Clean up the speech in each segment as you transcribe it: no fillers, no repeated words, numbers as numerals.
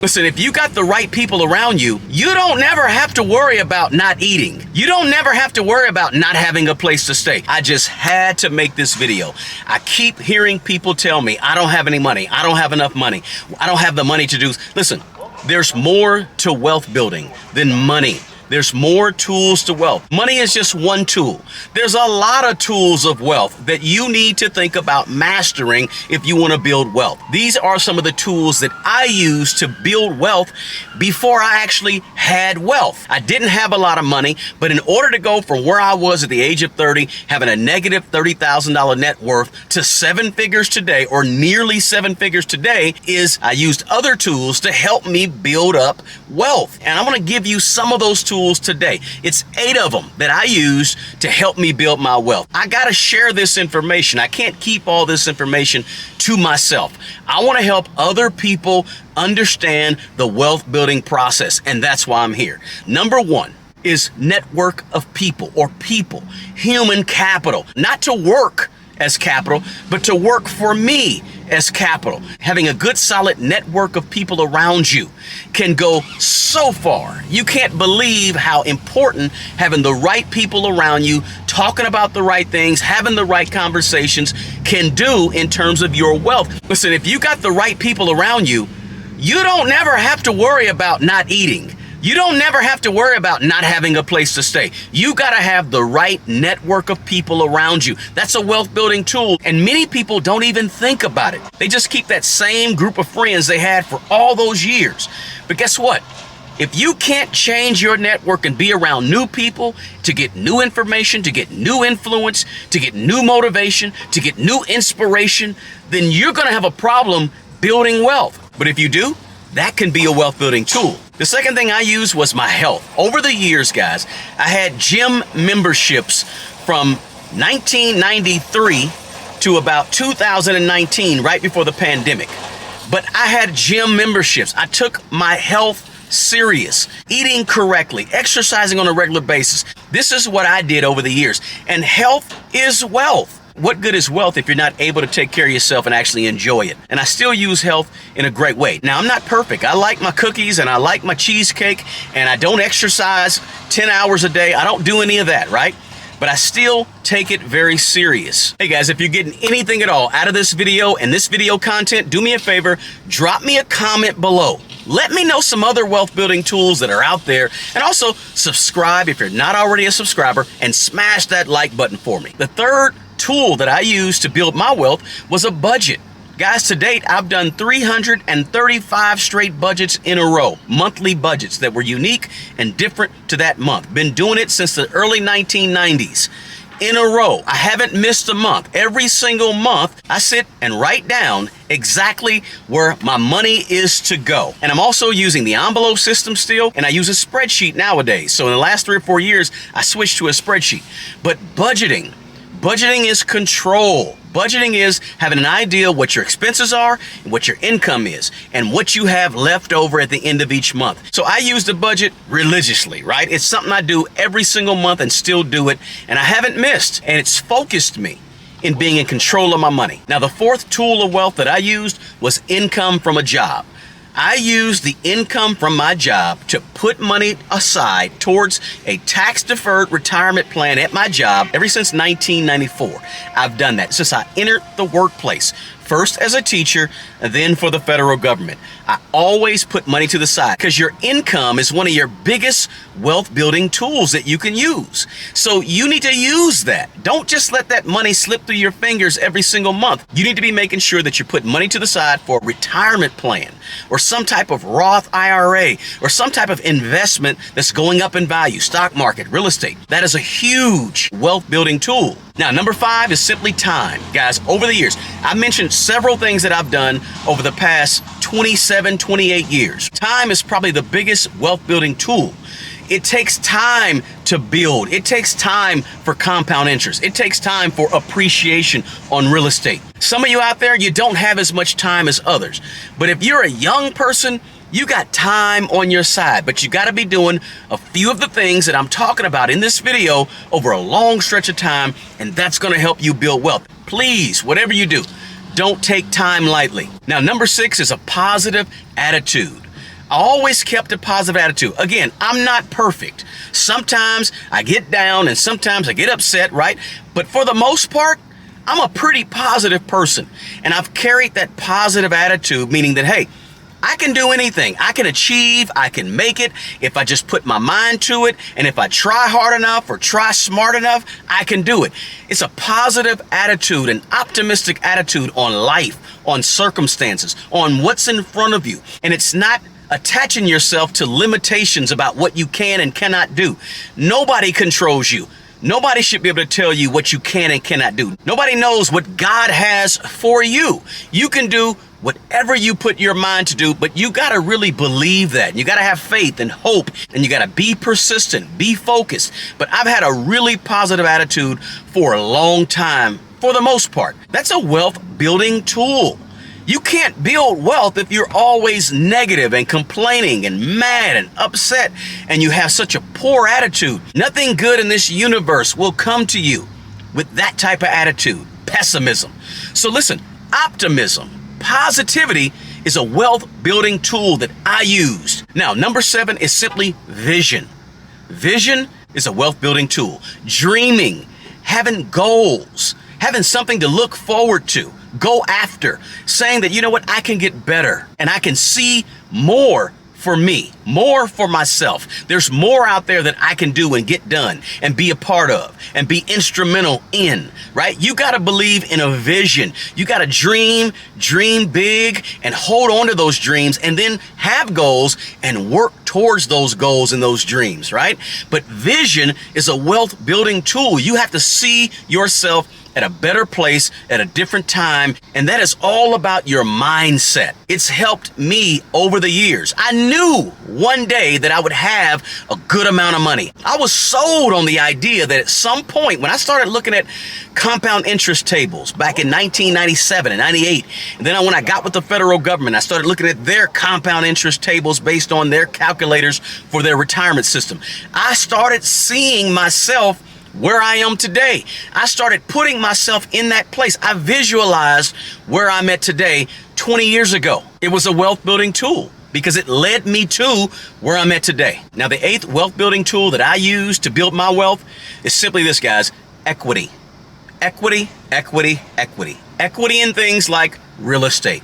Listen, if you got the right people around you, you don't never have to worry about not eating. You don't never have to worry about not having a place to stay. I just had to make this video. I keep hearing people tell me, I don't have any money. I don't have enough money. I don't have the money to do. Listen, there's more to wealth building than money. There's more tools to wealth. Money is just one tool. There's a lot of tools of wealth that you need to think about mastering if you want to build wealth. These are some of the tools that I use to build wealth before I actually had wealth. I didn't have a lot of money, but in order to go from where I was at the age of 30, having a negative $30,000 net worth to 7 figures today, or nearly 7 figures today, is I used other tools to help me build up wealth. And I'm going to give you some of those tools today. It's 8 of them that I use to help me build my wealth. I got to share this information. I can't keep all this information to myself. I want to help other people understand the wealth building process, and that's why I'm here. Number 1 is network of people, or people, human capital. Not to work as capital, but to work for me as capital. Having a good solid network of people around you can go so far. You can't believe how important having the right people around you, talking about the right things, having the right conversations can do in terms of your wealth. Listen, if you got the right people around you, you don't never have to worry about not eating. You don't never have to worry about not having a place to stay. You got to have the right network of people around you. That's a wealth building tool. And many people don't even think about it. They just keep that same group of friends they had for all those years. But guess what? If you can't change your network and be around new people to get new information, to get new influence, to get new motivation, to get new inspiration, then you're going to have a problem building wealth. But if you do, that can be a wealth building tool. The second thing I used was my health. Over the years, guys, I had gym memberships from 1993 to about 2019, right before the pandemic. But I had gym memberships. I took my health serious, eating correctly, exercising on a regular basis. This is what I did over the years. And health is wealth. What good is wealth if you're not able to take care of yourself and actually enjoy it? And I still use health in a great way. Now, I'm not perfect. I like my cookies and I like my cheesecake, and I don't exercise 10 hours a day. I don't do any of that, right? But I still take it very serious. Hey guys, if you're getting anything at all out of this video and this video content, do me a favor, drop me a comment below. Let me know some other wealth building tools that are out there, and also subscribe if you're not already a subscriber, and smash that like button for me. The third tool that I used to build my wealth was a budget. Guys, to date, I've done 335 straight budgets in a row, monthly budgets that were unique and different to that month. Been doing it since the early 1990s. In a row. I haven't missed a month. Every single month, I sit and write down exactly where my money is to go. And I'm also using the envelope system still, and I use a spreadsheet nowadays. So in the last 3 or 4 years, I switched to a spreadsheet. But budgeting is control. Budgeting is having an idea what your expenses are, what your income is, and what you have left over at the end of each month. So I use the budget religiously, right? It's something I do every single month and still do it, and I haven't missed, and it's focused me in being in control of my money. Now, the fourth tool of wealth that I used was income from a job. I used the income from my job to put money aside towards a tax-deferred retirement plan at my job ever since 1994. I've done that since I entered the workplace, first as a teacher, and then for the federal government. I always put money to the side because your income is one of your biggest wealth building tools that you can use. So you need to use that. Don't just let that money slip through your fingers every single month. You need to be making sure that you're putting money to the side for a retirement plan or some type of Roth IRA or some type of investment that's going up in value, stock market, real estate. That is a huge wealth building tool. Now, number 5 is simply time. Guys, over the years, I mentioned several things that I've done over the past 27, 28 years. Time is probably the biggest wealth building tool. It takes time to build. It takes time for compound interest. It takes time for appreciation on real estate. Some of you out there, you don't have as much time as others. But if you're a young person, you got time on your side, but you got to be doing a few of the things that I'm talking about in this video over a long stretch of time, and that's going to help you build wealth. Please, whatever you do, don't take time lightly. Now, number 6 is a positive attitude. I always kept a positive attitude. Again, I'm not perfect. Sometimes I get down and sometimes I get upset, right? But for the most part, I'm a pretty positive person. And I've carried that positive attitude, meaning that, hey, I can do anything. I can achieve. I can make it if I just put my mind to it. And if I try hard enough or try smart enough, I can do it. It's a positive attitude, an optimistic attitude on life, on circumstances, on what's in front of you. And it's not attaching yourself to limitations about what you can and cannot do. Nobody controls you. Nobody should be able to tell you what you can and cannot do. Nobody knows what God has for you. You can do whatever you put your mind to do, but you got to really believe that. You got to have faith and hope, and you got to be persistent, be focused. But I've had a really positive attitude for a long time, for the most part. That's a wealth building tool. You can't build wealth if you're always negative and complaining and mad and upset and you have such a poor attitude. Nothing good in this universe will come to you with that type of attitude, pessimism. So listen, optimism, positivity is a wealth building tool that I used. Now, number 7 is simply vision. Vision is a wealth building tool. Dreaming, having goals, having something to look forward to. Go after, saying that, you know what, I can get better and I can see more for me, more for myself. There's more out there that I can do and get done and be a part of and be instrumental in, right? You got to believe in a vision. You got to dream big and hold on to those dreams and then have goals and work towards those goals and those dreams, right? But vision is a wealth building tool. You have to see yourself at a better place at a different time, and that is all about your mindset. It's helped me over the years. I knew one day that I would have a good amount of money. I was sold on the idea that at some point, when I started looking at compound interest tables back in 1997 and 98, and then when I got with the federal government, I started looking at their compound interest tables based on their calculators for their retirement system. I started seeing myself where I am today. I started putting myself in that place. I visualized where I'm at today 20 years ago. It was a wealth building tool because it led me to where I'm at today. Now, the 8th wealth building tool that I use to build my wealth is simply this, guys: equity. Equity, equity, equity. Equity in things like real estate.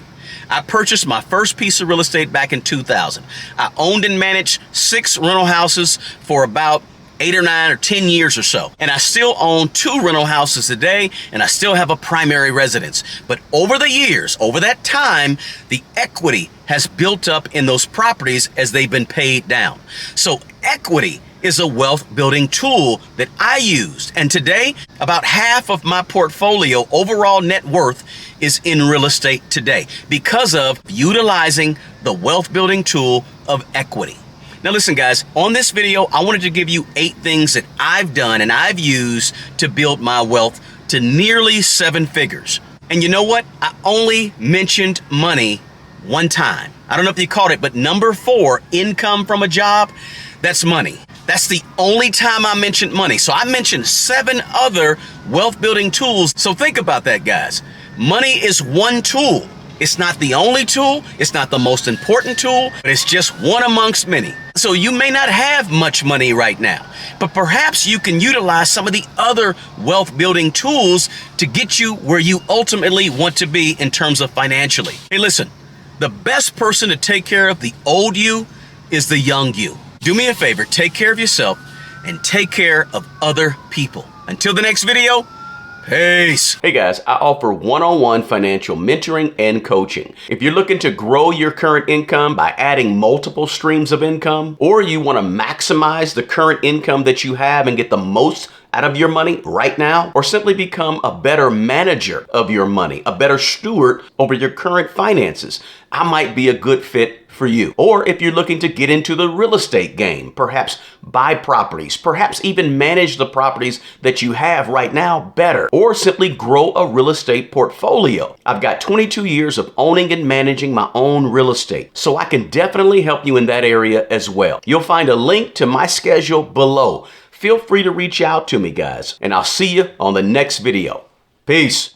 I purchased my first piece of real estate back in 2000. I owned and managed 6 rental houses for about 8 or 9 or 10 years or so. And I still own 2 rental houses today, and I still have a primary residence. But over the years, over that time, the equity has built up in those properties as they've been paid down. So equity is a wealth building tool that I used. And today, about half of my portfolio overall net worth is in real estate today because of utilizing the wealth building tool of equity. Now listen, guys, on this video, I wanted to give you 8 things that I've done and I've used to build my wealth to nearly 7 figures. And you know what? I only mentioned money one time. I don't know if you caught it, but number 4, income from a job, that's money. That's the only time I mentioned money. So I mentioned 7 other wealth building tools. So think about that, guys. Money is one tool. It's not the only tool, it's not the most important tool, but it's just one amongst many. So you may not have much money right now, but perhaps you can utilize some of the other wealth building tools to get you where you ultimately want to be in terms of financially. Hey, listen, the best person to take care of the old you is the young you. Do me a favor, take care of yourself and take care of other people. Until the next video, peace. Hey guys, I offer one-on-one financial mentoring and coaching. If you're looking to grow your current income by adding multiple streams of income, or you want to maximize the current income that you have and get the most out of your money right now, or simply become a better manager of your money, a better steward over your current finances, I might be a good fit for you. Or if you're looking to get into the real estate game, perhaps buy properties, perhaps even manage the properties that you have right now better, or simply grow a real estate portfolio. I've got 22 years of owning and managing my own real estate, so I can definitely help you in that area as well. You'll find a link to my schedule below. Feel free to reach out to me, guys, and I'll see you on the next video. Peace.